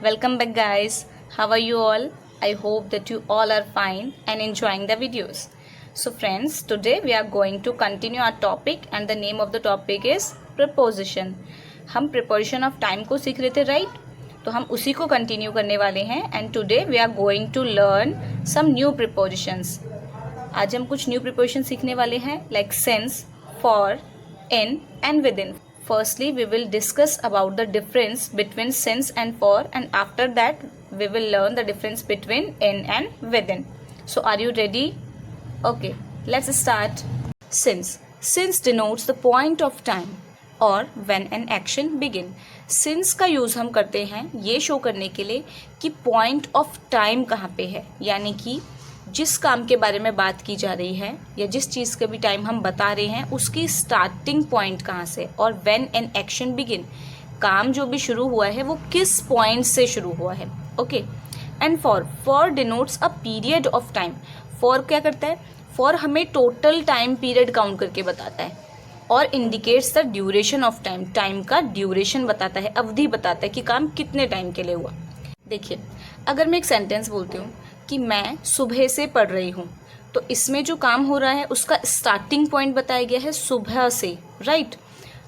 Welcome back, guys. How are you all? I hope that you all are fine and enjoying the videos. So friends, today we are going to continue our topic and the name of the topic is preposition. हम preposition of time को सीख रहे थे, right? तो हम उसी को continue करने वाले हैं and today we are going to learn some new prepositions. आज हम कुछ new prepositions सीखने वाले हैं like since, for, in and within. Firstly, we will discuss about the difference between since and for, and after that we will learn the difference between in and within. So are you ready? Okay, let's start. Since denotes the point of time or when an action begin. Since का use हम करते हैं ये show करने के लिए कि point of time कहाँ पे है, यानी कि जिस काम के बारे में बात की जा रही है या जिस चीज़ का भी टाइम हम बता रहे हैं उसकी स्टार्टिंग पॉइंट कहाँ से, और व्हेन एन एक्शन बिगिन, काम जो भी शुरू हुआ है वो किस पॉइंट से शुरू हुआ है. Okay. And for denotes a period of time. For क्या करता है? फॉर हमें टोटल टाइम पीरियड काउंट करके बताता है और indicates the duration of time. Time का ड्यूरेशन बताता है, अवधि बताता है कि काम कितने टाइम के लिए हुआ. देखिए, अगर मैं एक सेंटेंस बोलती हूँ कि मैं सुबह से पढ़ रही हूँ, तो इसमें जो काम हो रहा है उसका स्टार्टिंग पॉइंट बताया गया है सुबह से, राइट.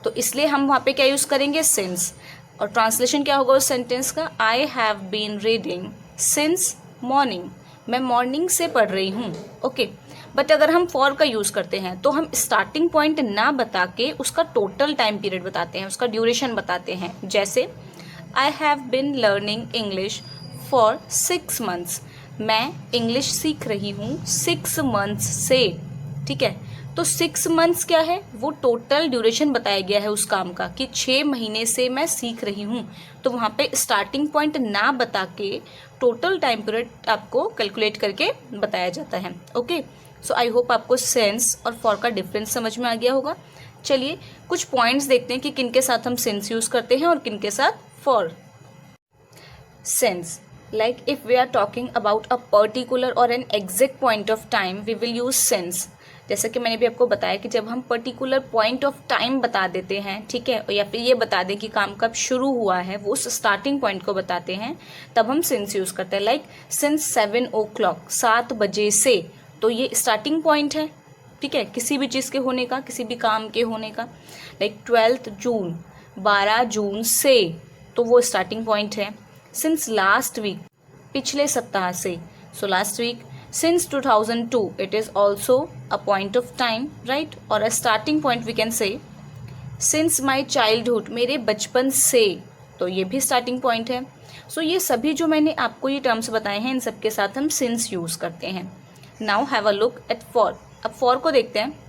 तो इसलिए हम वहाँ पे क्या यूज़ करेंगे? सिंस. और ट्रांसलेशन क्या होगा उस सेंटेंस का? I have been reading since morning. मैं मॉर्निंग से पढ़ रही हूँ. ओके. बट अगर हम फॉर का यूज़ करते हैं तो हम स्टार्टिंग पॉइंट ना बता के उसका टोटल टाइम पीरियड बताते हैं, उसका ड्यूरेशन बताते हैं. जैसे I have been learning English for 6 months. मैं इंग्लिश सीख रही हूँ 6 months से. ठीक है. तो 6 months क्या है? वो टोटल ड्यूरेशन बताया गया है उस काम का कि 6 महीने से मैं सीख रही हूँ. तो वहाँ पे स्टार्टिंग पॉइंट ना बता के टोटल टाइम पीरियड आपको कैलकुलेट करके बताया जाता है. ओके. सो आई होप आपको सिंस और फॉर का डिफरेंस समझ में आ गया होगा. चलिए कुछ पॉइंट्स देखते हैं कि किन के साथ हम सिंस यूज़ करते हैं और किन के साथ for. Since, like if we are talking about a particular or an exact point of time, we will use since. जैसा कि मैंने भी आपको बताया कि जब हम पर्टिकुलर पॉइंट ऑफ टाइम बता देते हैं, ठीक है, या फिर ये बता दें कि काम कब शुरू हुआ है, वो उस स्टार्टिंग पॉइंट को बताते हैं, तब हम सिंस यूज़ करते हैं. लाइक सिंस 7 o'clock, 7 बजे से. तो ये स्टार्टिंग पॉइंट है, ठीक है, किसी भी चीज़ के होने का, किसी भी काम के होने का. लाइक 12 जून, 12 जून से, तो वो स्टार्टिंग पॉइंट है. सिंस लास्ट वीक, पिछले सप्ताह से. So last week. Since 2002, it is also a point of time, right, और a starting point we can say. Since my childhood, मेरे बचपन से, तो ये भी स्टार्टिंग पॉइंट है. सो ये सभी जो मैंने आपको ये टर्म्स बताए हैं इन सब के साथ हम सिंस यूज़ करते हैं. Now have a look at for. अब फॉर को देखते हैं.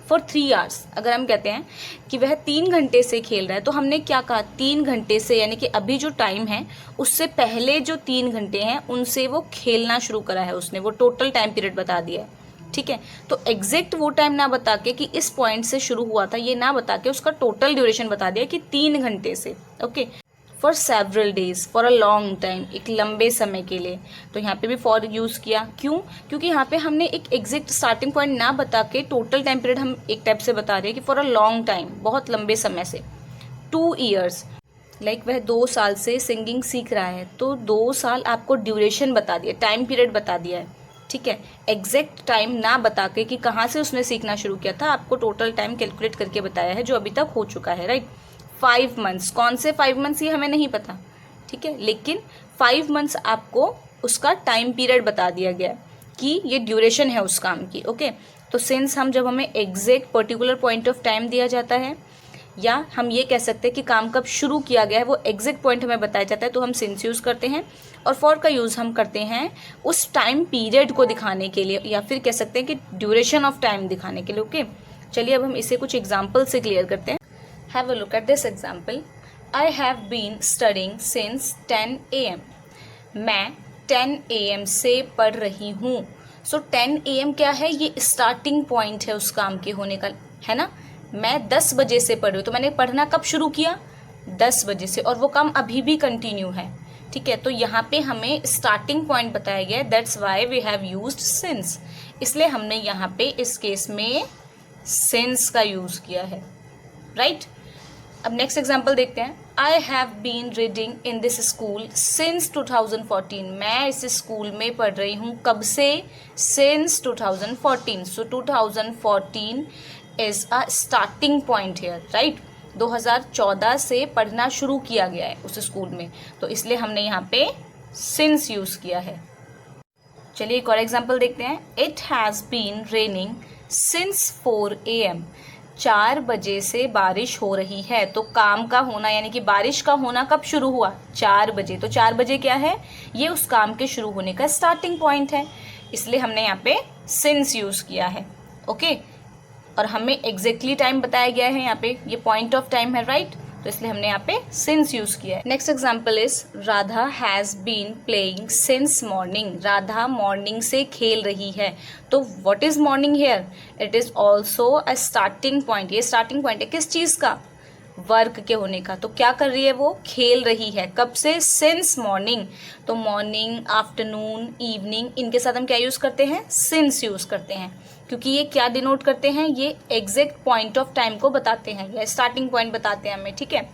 फॉर 3 hours, अगर हम कहते हैं कि वह 3 घंटे से खेल रहा है, तो हमने क्या कहा? 3 घंटे से, यानी कि अभी जो टाइम है उससे पहले जो 3 घंटे हैं उनसे वो खेलना शुरू करा है उसने, वो टोटल टाइम पीरियड बता दिया है. ठीक है. तो एग्जैक्ट वो टाइम ना बता के कि इस पॉइंट से शुरू हुआ था, ये ना बता के उसका टोटल ड्यूरेशन बता दिया कि 3 घंटे से. Okay. For several days, for a long time, एक लंबे समय के लिए. तो यहाँ पे भी फॉर यूज़ किया. क्यों? क्योंकि यहाँ पे हमने एक एग्जैक्ट स्टार्टिंग पॉइंट ना बता के टोटल टाइम पीरियड हम एक टाइप से बता रहे हैं कि फॉर अ लॉन्ग टाइम, बहुत लंबे समय से. 2 years, लाइक वह 2 साल से सिंगिंग सीख रहा है, तो 2 साल आपको ड्यूरेशन बता दिया, टाइम पीरियड बता दिया है. ठीक है. एग्जैक्ट टाइम ना बता के कि कहाँ से उसने सीखना शुरू किया था, आपको टोटल टाइम कैलकुलेट करके बताया है जो अभी तक हो चुका है, राइट. 5 months, कौन से 5 months ये हमें नहीं पता, ठीक है, लेकिन 5 months आपको उसका टाइम पीरियड बता दिया गया कि ये ड्यूरेशन है उस काम की. ओके. तो सिंस हम जब हमें exact particular point of time दिया जाता है, या हम ये कह सकते हैं कि काम कब शुरू किया गया है वो एग्जैक्ट पॉइंट हमें बताया जाता है, तो हम सिंस यूज़ करते हैं. और फॉर का यूज़ हम करते हैं उस टाइम पीरियड को दिखाने के लिए, या फिर कह सकते हैं कि ड्यूरेशन ऑफ टाइम दिखाने के लिए. ओके. चलिए अब हम इसे कुछ एग्जाम्पल से क्लियर करते हैं. Have a look at this example. I have been studying since 10 AM. मैं 10 AM से पढ़ रही हूँ. So 10 AM क्या है? ये स्टार्टिंग पॉइंट है उस काम के होने का, है ना. मैं 10 बजे से पढ़ रही हूँ, तो मैंने पढ़ना कब शुरू किया? 10 बजे से, और वो काम अभी भी कंटिन्यू है. ठीक है. तो यहाँ पे हमें स्टार्टिंग पॉइंट बताया गया है. That's why we have used since. इसलिए हमने यहाँ पे इस केस में सिंस का यूज़ किया है, राइट. अब नेक्स्ट एग्जाम्पल देखते हैं. I have been reading in this school since 2014. मैं इस स्कूल में पढ़ रही हूँ कब से? Since 2014. So 2014 is a starting point here, right. 2014 से पढ़ना शुरू किया गया है उस स्कूल में, तो इसलिए हमने यहाँ पे सिंस यूज किया है. चलिए एक और एग्जाम्पल देखते हैं. It has been raining since 4 AM. 4 बजे से बारिश हो रही है. तो काम का होना यानी कि बारिश का होना कब शुरू हुआ? 4 बजे. तो 4 बजे क्या है? ये उस काम के शुरू होने का स्टार्टिंग पॉइंट है, इसलिए हमने यहाँ पे सिंस यूज किया है. ओके, और हमें एग्जैक्टली टाइम बताया गया है यहाँ पे, ये पॉइंट ऑफ टाइम है, राइट. तो इसलिए हमने यहाँ पे सिंस यूज किया है. Next example is Radha has been playing since morning. Radha morning से खेल रही है. तो what is morning here? It is also a starting point. ये स्टार्टिंग पॉइंट है किस चीज का? वर्क के होने का. तो क्या कर रही है वो? खेल रही है. कब से? Since morning. तो मॉर्निंग, आफ्टरनून, इवनिंग, इनके साथ हम क्या यूज करते हैं? सिंस यूज करते हैं, क्योंकि ये क्या डिनोट करते हैं? ये एग्जैक्ट पॉइंट ऑफ टाइम को बताते हैं या स्टार्टिंग पॉइंट बताते हैं हमें. ठीक है,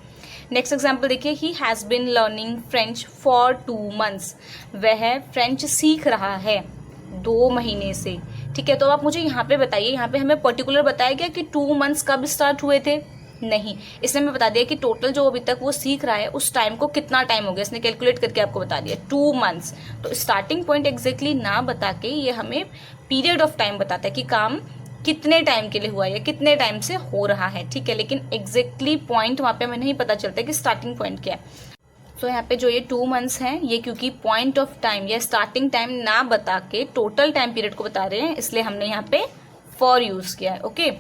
नेक्स्ट एग्जाम्पल देखिए. He has been learning French for 2 months. वह फ्रेंच सीख रहा है 2 महीने से. ठीक है, तो आप मुझे यहाँ पे बताइए, यहाँ पे हमें पर्टिकुलर बताया गया कि 2 months कब स्टार्ट हुए थे? नहीं, इसने हमें बता दिया कि टोटल जो अभी तक वो सीख रहा है उस टाइम को कितना टाइम हो गया, इसने कैलकुलेट करके आपको बता दिया 2 months. तो स्टार्टिंग पॉइंट एग्जैक्टली ना बता के ये हमें पीरियड ऑफ टाइम बताता है कि काम कितने टाइम के लिए हुआ है, कितने टाइम से हो रहा है. ठीक है, लेकिन एग्जैक्टली पॉइंट वहाँ पे हमें नहीं पता चलता कि स्टार्टिंग पॉइंट क्या है. सो यहाँ पे जो ये 2 months हैं, ये क्योंकि पॉइंट ऑफ टाइम या स्टार्टिंग टाइम ना बता के टोटल टाइम पीरियड को बता रहे हैं, इसलिए हमने यहाँ पे फॉर यूज किया है. Okay,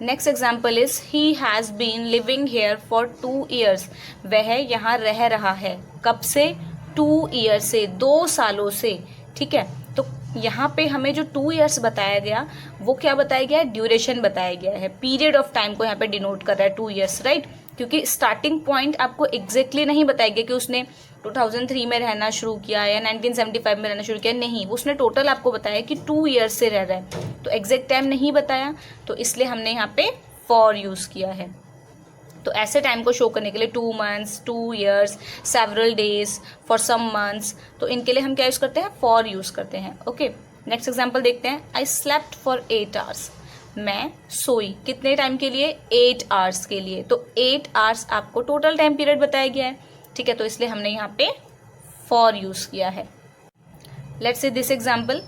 next example is he has been living here for 2 years. वह यहाँ रह रहा है. कब से? 2 years से, 2 सालों से. ठीक है, तो यहाँ पे हमें जो 2 years बताया गया वो क्या बताया गया है? ड्यूरेशन बताया गया है. पीरियड ऑफ टाइम को यहाँ पे डिनोट कर रहा है 2 years, राइट. क्योंकि स्टार्टिंग पॉइंट आपको एग्जैक्टली नहीं बताया गया कि उसने 2003 में रहना शुरू किया या 1975 में रहना शुरू किया. नहीं, उसने टोटल आपको बताया कि 2 years से रह रहा है, तो एग्जैक्ट टाइम नहीं बताया, तो इसलिए हमने यहाँ पे फॉर यूज किया है. तो ऐसे टाइम को शो करने के लिए 2 months, 2 years, several days, for some months, तो इनके लिए हम क्या यूज करते हैं? फॉर यूज करते हैं. ओके, नेक्स्ट एग्जाम्पल देखते हैं. I slept for 8 hours. मैं सोई कितने टाइम के लिए? 8 hours के लिए. तो 8 hours आपको टोटल टाइम पीरियड बताया गया है. ठीक है, तो इसलिए हमने यहाँ पे फॉर यूज किया है. Let's see this example.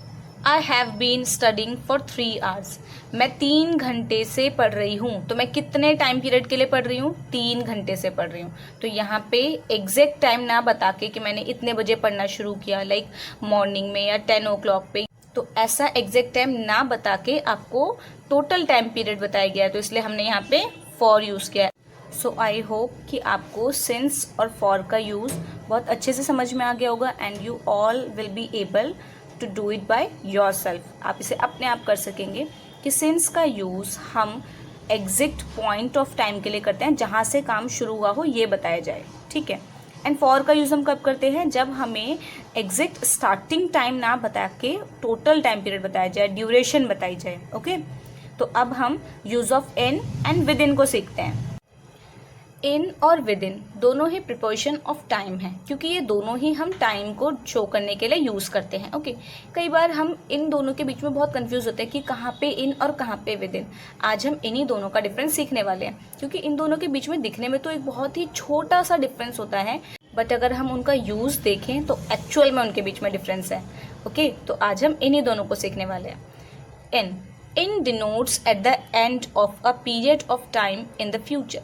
I have been studying for 3 hours. मैं 3 घंटे से पढ़ रही हूँ. तो मैं कितने टाइम पीरियड के लिए पढ़ रही हूँ? 3 घंटे से पढ़ रही हूँ. तो यहाँ पे एग्जैक्ट टाइम ना बता के कि मैंने इतने बजे पढ़ना शुरू किया, लाइक मॉर्निंग में या 10 o'clock पे, तो ऐसा एग्जैक्ट टाइम ना बता के आपको टोटल टाइम पीरियड बताया गया है, तो इसलिए हमने यहाँ पे फॉर यूज किया है. सो आई होप कि आपको सिंस और फॉर का यूज बहुत अच्छे से समझ में आ गया होगा and you all will be able to do it by yourself. आप इसे अपने आप कर सकेंगे कि सिंस का यूज हम एग्जैक्ट पॉइंट ऑफ टाइम के लिए करते हैं जहाँ से काम शुरू हुआ हो ये बताया जाए. ठीक है, एंड फॉर का यूज हम कब करते हैं? जब हमें एग्जैक्ट स्टार्टिंग टाइम ना बता के टोटल टाइम पीरियड बताया जाए, ड्यूरेशन बताई जाए. ओके, तो अब हम use of in and with in को सीखते हैं. इन और विद इन दोनों ही प्रिपोजिशन ऑफ टाइम है, क्योंकि ये दोनों ही हम टाइम को शो करने के लिए यूज़ करते हैं. ओके, कई बार हम इन दोनों के बीच में बहुत कंफ्यूज होते हैं कि कहाँ पे इन और कहाँ पे विद इन. आज हम इन्हीं दोनों का डिफरेंस सीखने वाले हैं, क्योंकि इन दोनों के बीच में दिखने में तो एक बहुत ही छोटा सा डिफरेंस होता है, बट अगर हम उनका यूज़ देखें तो एक्चुअल में उनके बीच में डिफरेंस है. ओके, तो आज हम इन्हीं दोनों को सीखने वाले हैं. In denotes at the end of a period of time in the future.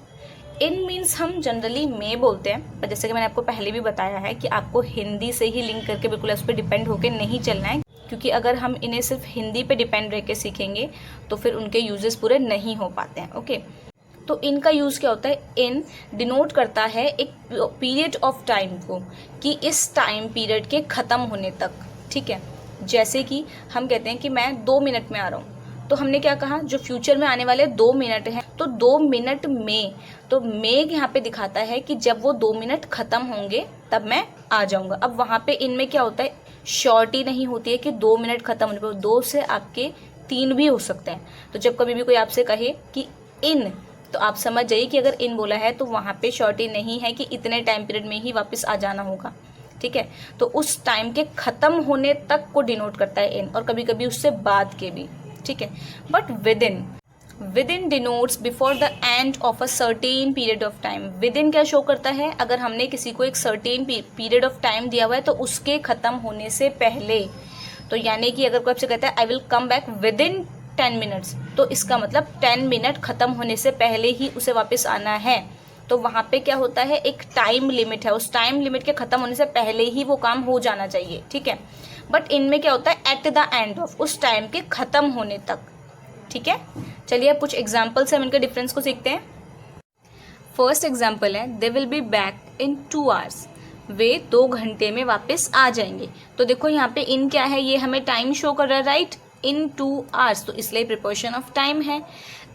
In means हम जनरली में बोलते हैं, पर जैसे कि मैंने आपको पहले भी बताया है कि आपको हिंदी से ही लिंक करके बिल्कुल उस पर डिपेंड होकर नहीं चलना है, क्योंकि अगर हम इन्हें सिर्फ हिंदी पे डिपेंड रह के सीखेंगे तो फिर उनके यूजेस पूरे नहीं हो पाते हैं. ओके, तो इनका यूज़ क्या होता है? इन डिनोट करता है एक पीरियड ऑफ टाइम को, कि इस टाइम पीरियड के ख़त्म होने तक. ठीक है, जैसे कि हम कहते हैं कि मैं 2 मिनट में आ रहा हूँ, तो हमने क्या कहा? जो फ्यूचर में आने वाले 2 मिनट हैं, तो 2 मिनट में, तो में यहाँ पे दिखाता है कि जब वो 2 मिनट ख़त्म होंगे तब मैं आ जाऊँगा. अब वहाँ पे इनमें क्या होता है? श्योरिटी नहीं होती है कि 2 मिनट ख़त्म होने पर 2 से आपके 3 भी हो सकते हैं. तो जब कभी भी कोई आपसे कहे कि इन तो आप समझ जाइए कि अगर इन बोला है तो वहाँ पे शॉर्टी नहीं है कि इतने टाइम पीरियड में ही वापस आ जाना होगा, ठीक है। तो उस टाइम के ख़त्म होने तक को डिनोट करता है इन, और कभी कभी उससे बाद के भी, ठीक है। But with in denotes before the end of a certain period of time. With in क्या शो करता है, अगर हमने किसी को एक सर्टेन पीरियड ऑफ टाइम दिया हुआ है तो उसके ख़त्म होने से पहले, तो यानी कि अगर कोई आपसे कहता है I will come back with in 10 minutes, तो इसका मतलब 10 मिनट ख़त्म होने से पहले ही उसे वापस आना है। तो वहाँ पे क्या होता है, एक टाइम लिमिट है, उस टाइम लिमिट के ख़त्म होने से पहले ही वो काम हो जाना चाहिए, ठीक है। बट इनमें क्या होता है, एट द एंड ऑफ, उस टाइम के ख़त्म होने तक, ठीक है। चलिए अब कुछ एग्जाम्पल से हम इनके डिफरेंस को सीखते हैं। फर्स्ट एग्जाम्पल है they will be back in 2 hours, वे 2 घंटे में वापस आ जाएंगे। तो देखो यहाँ पे इन क्या है, ये हमें टाइम शो कर रहा है, राइट, इन 2 hours, तो इसलिए प्रिपोजिशन ऑफ टाइम है।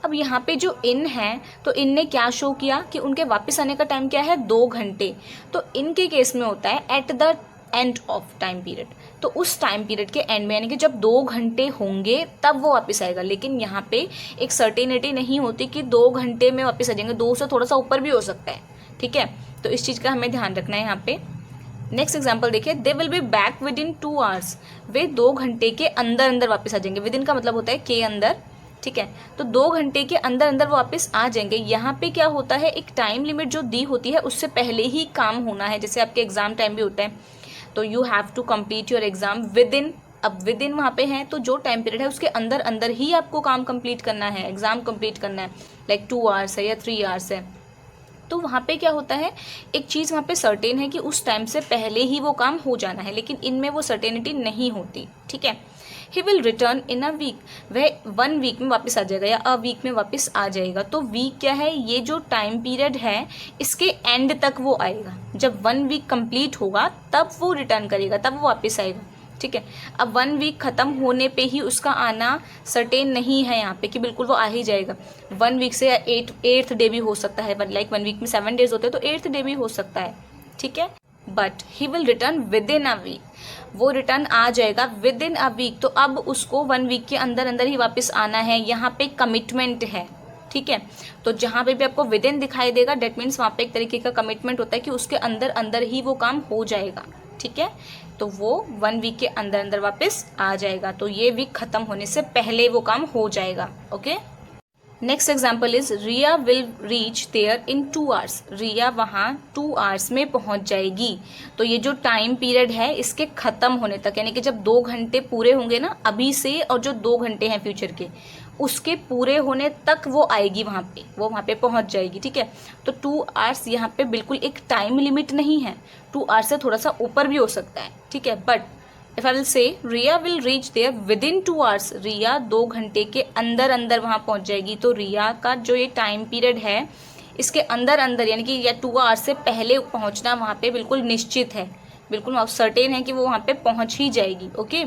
अब यहाँ पे जो इन है, तो इन ने क्या शो किया कि उनके वापस आने का टाइम क्या है, 2 घंटे। तो इनके केस में होता है eight the end of time period, तो उस टाइम पीरियड के एंड में, यानी कि जब 2 घंटे होंगे तब वो वापस आएगा। लेकिन यहाँ पे एक सर्टेनिटी नहीं होती कि 2 घंटे में वापस आ जाएंगे, 2 से थोड़ा सा ऊपर भी हो सकता है, ठीक है। तो इस चीज़ का हमें ध्यान रखना है यहाँ पे। नेक्स्ट एग्जाम्पल देखिए, they will be back with in 2 hours, वे 2 घंटे के अंदर अंदर वापस आ जाएंगे। विद इन का मतलब होता है के अंदर, ठीक है। तो 2 घंटे के अंदर अंदर वो वापस आ जाएंगे। यहाँ पे क्या होता है, एक टाइम लिमिट जो दी होती है उससे पहले ही काम होना है, जैसे आपके एग्जाम टाइम भी होता है, तो you have to complete your exam within. अब विद इन वहाँ पे है तो जो टाइम पीरियड है उसके अंदर अंदर ही आपको काम कंप्लीट करना है, एग्जाम कंप्लीट करना है। लाइक 2 hours है या 3 hours है, तो वहाँ पे क्या होता है, एक चीज़ वहाँ पे सर्टेन है कि उस टाइम से पहले ही वो काम हो जाना है, लेकिन इनमें वो सर्टेनिटी नहीं होती, ठीक है। He will return in a week, वह 1 week में वापस आ जाएगा या अ वीक में वापस आ जाएगा। तो वीक क्या है, ये जो टाइम पीरियड है इसके एंड तक वो आएगा। जब 1 week कंप्लीट होगा तब वो रिटर्न करेगा, तब वो वापस आएगा, ठीक है। अब 1 week ख़त्म होने पे ही उसका आना सर्टेन नहीं है यहाँ पे कि बिल्कुल वो आ ही जाएगा। 1 week से 8th डे भी हो सकता है, लाइक 1 week में 7 days होते हैं तो 8th डे भी हो सकता है, ठीक है। But he will return within a week, वो रिटर्न आ जाएगा विद इन अ वीक। तो अब उसको 1 week के अंदर अंदर ही वापस आना है, यहाँ पे कमिटमेंट है, ठीक है। तो जहाँ पे भी आपको विद इन दिखाई देगा डेट मीन्स वहाँ पे एक तरीके का कमिटमेंट होता है कि उसके अंदर अंदर ही वो काम हो जाएगा, ठीक है। तो वो 1 week के अंदर अंदर वापस आ जाएगा, तो ये वीक खत्म होने से पहले वो काम हो जाएगा, okay. Next example is Riya will reach there in 2 hours, Riya वहाँ 2 hours में पहुँच जाएगी। तो ये जो टाइम पीरियड है इसके ख़त्म होने तक, यानी कि जब 2 घंटे पूरे होंगे ना अभी से, और जो 2 घंटे हैं फ्यूचर के, उसके पूरे होने तक वो आएगी वहाँ पे, वो वहाँ पे पहुँच जाएगी, ठीक है। तो 2 hours यहाँ पे बिल्कुल एक टाइम लिमिट नहीं है, 2 hours से थोड़ा सा ऊपर भी हो सकता है, ठीक है। But if I will say Riya will reach there within 2 hours, Riya 2 घंटे के अंदर अंदर वहाँ पहुँच जाएगी। तो रिया का जो ये टाइम पीरियड है इसके अंदर अंदर, यानी कि या 2 hours से पहले पहुँचना वहाँ पे बिल्कुल निश्चित है, बिल्कुल सर्टेन है कि वो वहाँ पे पहुँच ही जाएगी, ओके।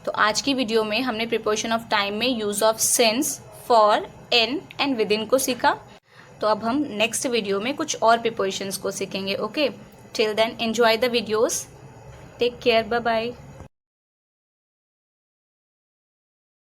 तो आज की वीडियो में हमने प्रिपोजिशन ऑफ टाइम में use of since, for, in and with in को सीखा। तो अब हम नेक्स्ट वीडियो में कुछ और प्रिपोजिशंस को सीखेंगे, okay. Till then enjoy the videos, take care, bye bye.